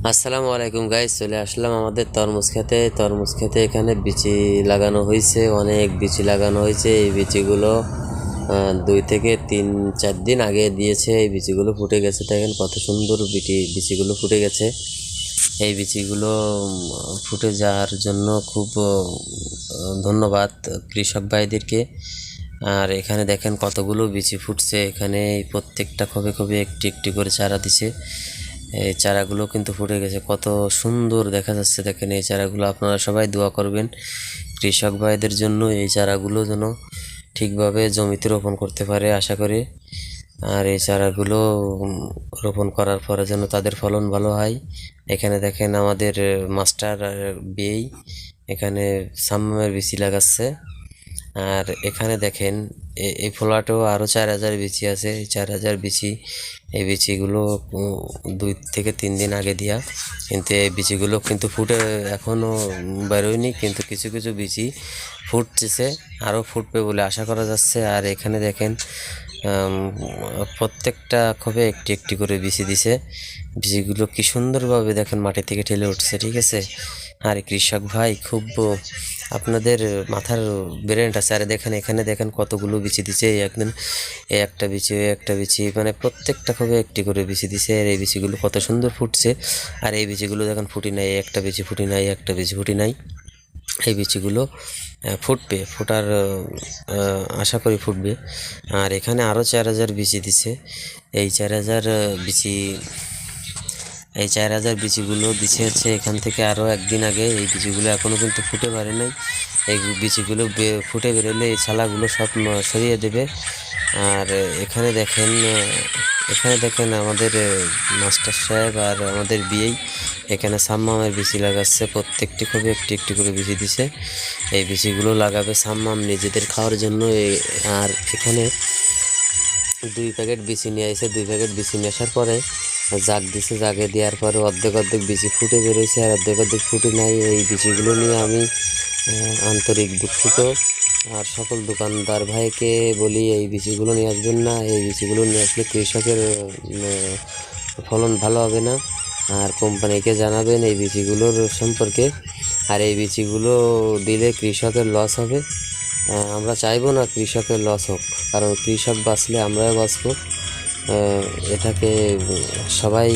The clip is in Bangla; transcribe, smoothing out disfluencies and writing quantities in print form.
আসসালামু আলাইকুম গাইস, চলে আসলাম আমাদের তরমুজ খেতে। এখানে বিচি লাগানো হয়েছে, অনেক বিচি লাগানো হয়েছে। এই বিচিগুলো 2 থেকে 3-4 দিন আগে দিয়েছে। এই বিচিগুলো ফুটে গেছে, দেখেন কত সুন্দর বিচিগুলো ফুটে গেছে। এই বিচিগুলো ফুটে যাওয়ার জন্য খুব ধন্যবাদ কৃষক ভাইদেরকে। আর এখানে দেখেন কতগুলো বিচি ফুটছে। এখানে এই প্রত্যেকটা খোপে খোপে একটি একটি করে চারা দিছে। এই চারাগুলো কিন্তু ফুটে গেছে, কত সুন্দর দেখা যাচ্ছে। দেখেন এই চারাগুলো, আপনারা সবাই দোয়া করবেন কৃষক ভাইদের জন্য, এই চারাগুলো যেন ঠিকভাবে জমিতে রোপণ করতে পারে আশা করি। আর এই চারাগুলো রোপণ করার পরে যেন তাদের ফলন ভালো হয়। এখানে দেখেন আমাদের মাস্টার বিয়েই এখানে সাম্মামের বিচি লাগাচ্ছে। আর এখানে দেখেন এই ফ্ল্যাটেও আরও 4,000 বিচি আছে। এই 4,000 বিচি, এই বিচিগুলো 2 থেকে 3 দিন আগে দিয়া, কিন্তু এই বিচিগুলো কিন্তু ফুটে এখনও বেরোয়নি, কিন্তু কিছু কিছু বিচি ফুটতেছে, আরও ফুটবে বলে আশা করা যাচ্ছে। আর এখানে দেখেন প্রত্যেকটা খোপে একটি একটি করে বিচি দিছে। বিচিগুলো কি সুন্দরভাবে দেখেন মাটি থেকে ঠেলে উঠছে, ঠিক আছে। আর কৃষক ভাই, খুব আপনাদের মাথার ব্রেনটা স্যারে দেখেন, এখানে দেখেন কতগুলো বিচি দিছে। একদিন এই একটা বিচি, ওই একটা বিচি, মানে প্রত্যেকটা খোপে একটি করে বিচি দিছে। আর এই বিচিগুলো কত সুন্দর ফুটছে। আর এই বিচিগুলো দেখেন ফুটি নাই, একটা বিচি ফুটি নাই, একটা বিচি ফুটি নাই। এই বিচিগুলো ফুটবে, ফোটার আশা করি ফুটবে। আর এখানে আরও 4,000 বিচি দিছে। এই 4,000 বিচি, এই 4,000 বিচিগুলো দিছে হচ্ছে এখান থেকে আরও একদিন আগে। এই বিচিগুলো এখনও কিন্তু ফুটে পারে নাই। এই বিচিগুলো ফুটে বেরোলে এই ছালাগুলো সব সরিয়ে দেবে। আর এখানে দেখেন আমাদের মাস্টার সাহেব আর আমাদের বিয়েই এখানে সাম্মামের বিচি লাগাচ্ছে। প্রত্যেকটি খোপে একটি একটি করে বিচি দিছে। এই বিচিগুলো লাগাবে সাম্মাম নিজেদের খাওয়ার জন্য। আর এখানে 2 প্যাকেট বিচি নিয়ে আসে। 2 প্যাকেট বিচি নিয়ে আসার পরে জাগ দিছে, জাগে দেওয়ার পরে অর্ধেক অর্ধেক বিচি ফুটে বেরোয়েছে, আর অর্ধেক অর্ধেক ফুটে নাই। এই বিচিগুলো নিয়ে আমি আন্তরিক দুঃখিত। আর সকল দোকানদার ভাইকে বলি এই বিচিগুলো নিয়ে আসবেন না। এই বিচিগুলো নিয়ে আসলে কৃষকের ফলন ভালো হবে না। আর কোম্পানিকে জানাবেন এই বিচিগুলোর সম্পর্কে। আর এই বিচিগুলো দিলে কৃষকের লস হবে। আমরা চাইবো না কৃষকের লস হোক, কারণ কৃষক বাঁচলে আমরাও বাঁচবো। এটাকে সবাই